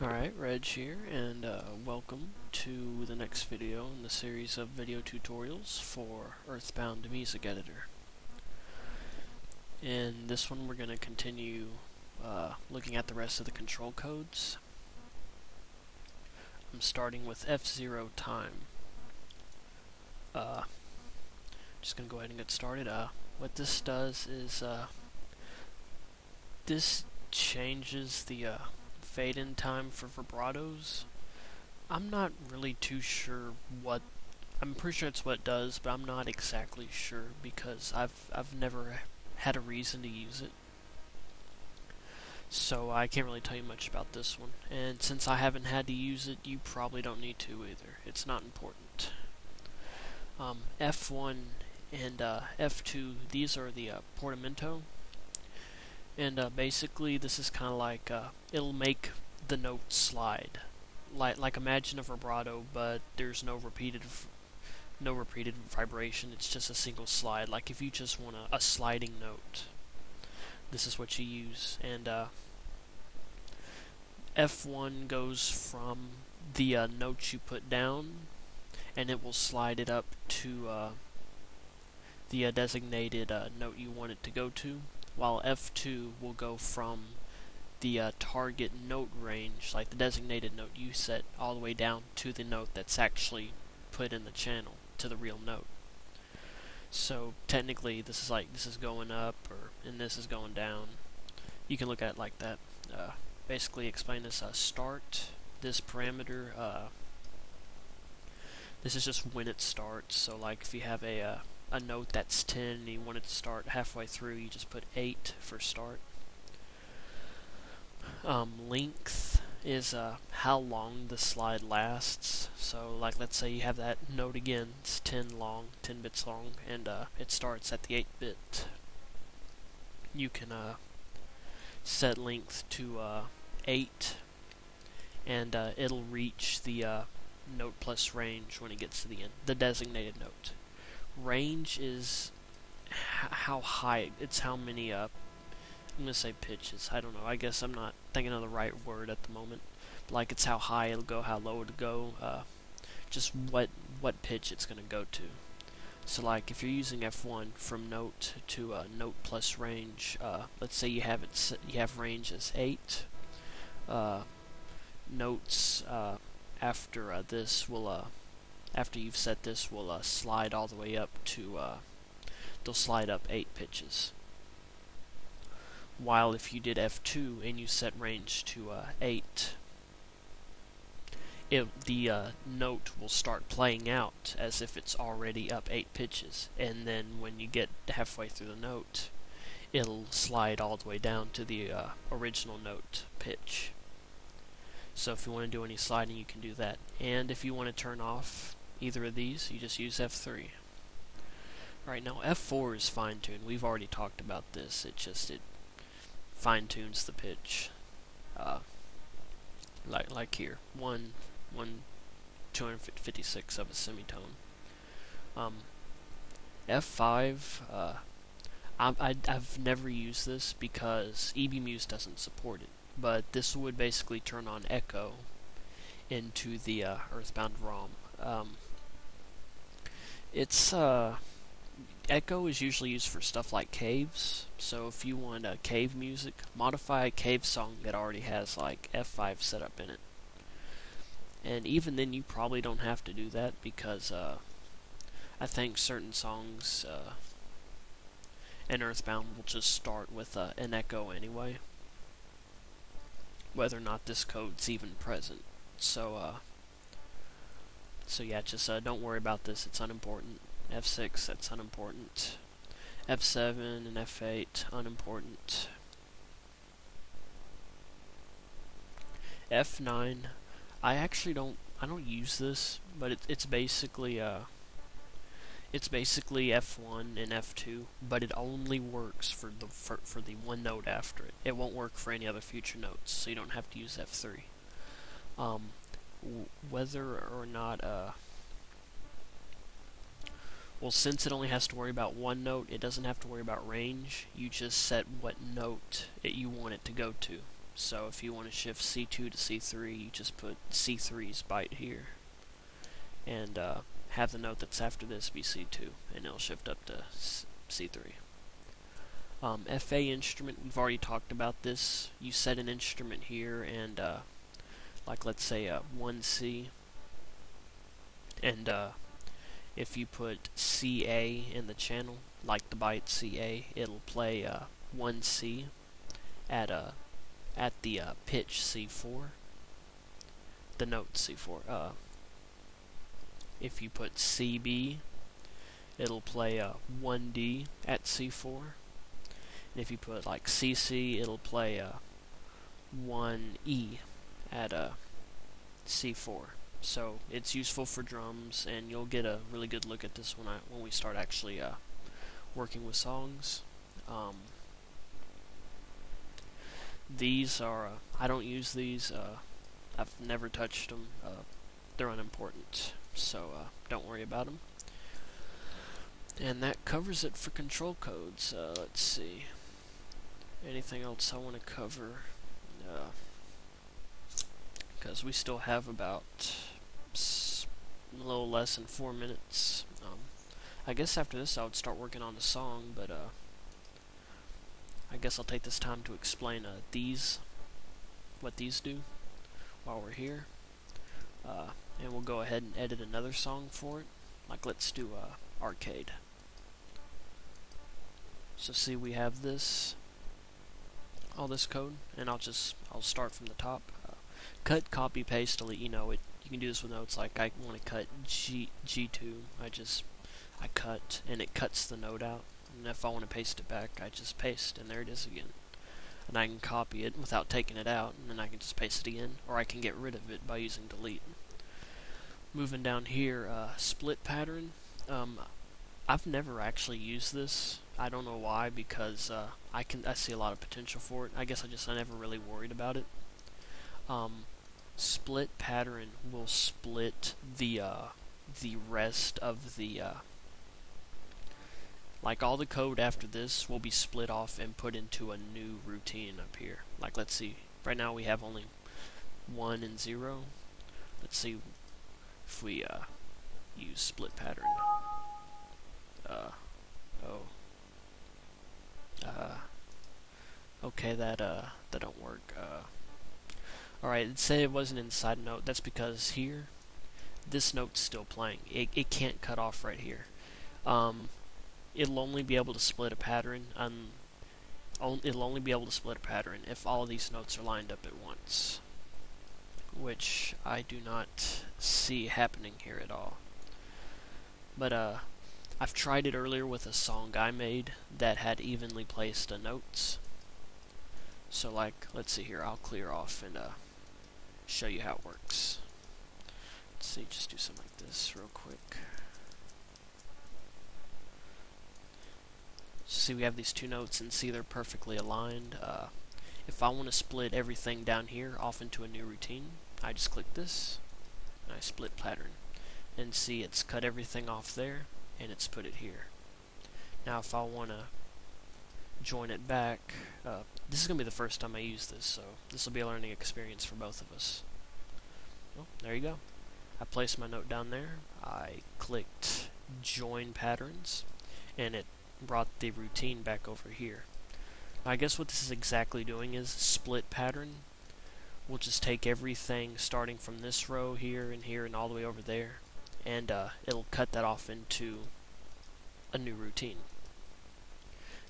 Alright, Reg here, and welcome to the next video in the series of video tutorials for Earthbound Music Editor. In this one we're going to continue looking at the rest of the control codes. I'm starting with F0 time. Just going to go ahead and get started. What this does is this changes the fade-in time for vibratos. I'm not really too sure what. I'm pretty sure it's what it does, but I'm not exactly sure because I've never had a reason to use it. So I can't really tell you much about this one. And since I haven't had to use it, you probably don't need to either. It's not important. F1 and F2, these are the portamento. And basically this is kind of like, it'll make the note slide. Like imagine a vibrato, but there's no repeated vibration, it's just a single slide. Like if you just want a sliding note, this is what you use. And F1 goes from the note you put down, and it will slide it up to the designated note you want it to go to, while F2 will go from the target note range, like the designated note you set, all the way down to the note that's actually put in the channel, to the real note. So technically this is going up, and this is going down. You can look at it like that. Basically explain this start, this parameter, this is just when it starts. So like if you have a note that's 10 and you want it to start halfway through, you just put 8 for start. Length is how long the slide lasts. So like let's say you have that note again, it's 10 bits long, and it starts at the 8-bit. You can set length to 8, and it'll reach the note plus range when it gets to the end, the designated note. Range is how high, it's how many, I'm going to say pitches, I don't know, I guess I'm not thinking of the right word at the moment. But like it's how high it'll go, how low it'll go, just what pitch it's going to go to. So like if you're using F1 from note to note plus range, let's say you have range as 8, notes after this will after you've set this will slide all the way up to they'll slide up 8 pitches. While if you did F2 and you set range to 8, the note will start playing out as if it's already up 8 pitches, and then when you get halfway through the note, it'll slide all the way down to the original note pitch. So if you want to do any sliding, you can do that. And if you want to turn off either of these, you just use F3. Right, now F4 is fine-tuned. We've already talked about this. It fine-tunes the pitch. Like here, 1/256 of a semitone. F5, I've never used this because EBMuse doesn't support it, but this would basically turn on echo into the Earthbound ROM. Echo is usually used for stuff like caves, so if you want cave music, modify a cave song that already has like F5 set up in it. And even then you probably don't have to do that because I think certain songs in Earthbound will just start with an echo anyway, whether or not this code's even present. So yeah, just don't worry about this, it's unimportant. F6, that's unimportant. F7 and F8, unimportant. F9, I don't use this, but it's basically F1 and F2, but it only works for the one note after it. It won't work for any other future notes, so you don't have to use F3. Whether or not well, since it only has to worry about one note, it doesn't have to worry about range. You just set what note you want it to go to. So if you want to shift C2 to C3, you just put C3's byte here, and have the note that's after this be C2, and it'll shift up to C3. FA instrument, we've already talked about this. You set an instrument here, and like let's say 1C, and if you put CA in the channel, like the byte CA, it'll play 1C at the pitch C4, the note C4. If you put CB, it'll play 1D at C4. And if you put like CC, it'll play 1E at C4. So it's useful for drums, and you'll get a really good look at this when we start actually working with songs. These are I don't use these. I've never touched them. They're unimportant, so don't worry about them. And that covers it for control codes. Let's see. Anything else I want to cover? Because we still have about a little less than 4 minutes. I guess after this I would start working on the song, but I guess I'll take this time to explain what these do while we're here. And we'll go ahead and edit another song for it. Like let's do arcade. So see, we have all this code, and I'll start from the top. Cut, copy, paste, delete. You know it. You can do this with notes. Like I want to cut G2. I cut, and it cuts the note out. And if I want to paste it back, I just paste, and there it is again. And I can copy it without taking it out, and then I can just paste it again, or I can get rid of it by using delete. Moving down here, split pattern. I've never actually used this. I don't know why, because I see a lot of potential for it. I guess I never really worried about it. Split pattern will split the rest of the like all the code after this will be split off and put into a new routine up here. Like let's see, right now we have only 1 and 0. Let's see if we use split pattern. Okay, that don't work. Alright, it said it wasn't inside a note. That's because here, this note's still playing. It can't cut off right here. It'll only be able to split a pattern. It'll only be able to split a pattern if all of these notes are lined up at once, which I do not see happening here at all. But I've tried it earlier with a song I made that had evenly placed notes. So like, let's see here, I'll clear off and show you how it works. Let's see, just do something like this real quick. So see, we have these two notes, and see they're perfectly aligned. If I want to split everything down here off into a new routine, I just click this, and I split pattern. And see, it's cut everything off there, and it's put it here. Now if I want to join it back, this is going to be the first time I use this, so this will be a learning experience for both of us. Well, there you go. I placed my note down there, I clicked join patterns, and it brought the routine back over here. I guess what this is exactly doing is split pattern. We'll just take everything starting from this row here and all the way over there, and it'll cut that off into a new routine.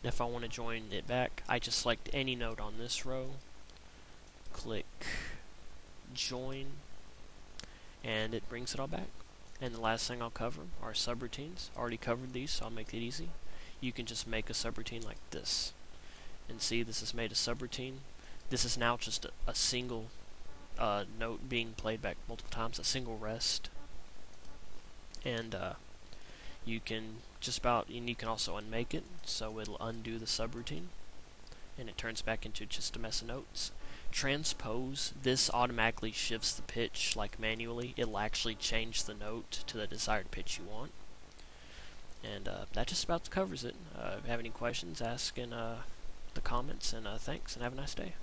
And if I want to join it back, I just select any note on this row, click join, and it brings it all back. And the last thing I'll cover are subroutines. I already covered these, so I'll make it easy. You can just make a subroutine like this. And see, this has made a subroutine. This is now just a single note being played back multiple times, a single rest. And you can and you can also unmake it, so it'll undo the subroutine, and it turns back into just a mess of notes. Transpose, this automatically shifts the pitch, like manually. It'll actually change the note to the desired pitch you want. And that just about covers it. If you have any questions, ask in the comments, and thanks, and have a nice day.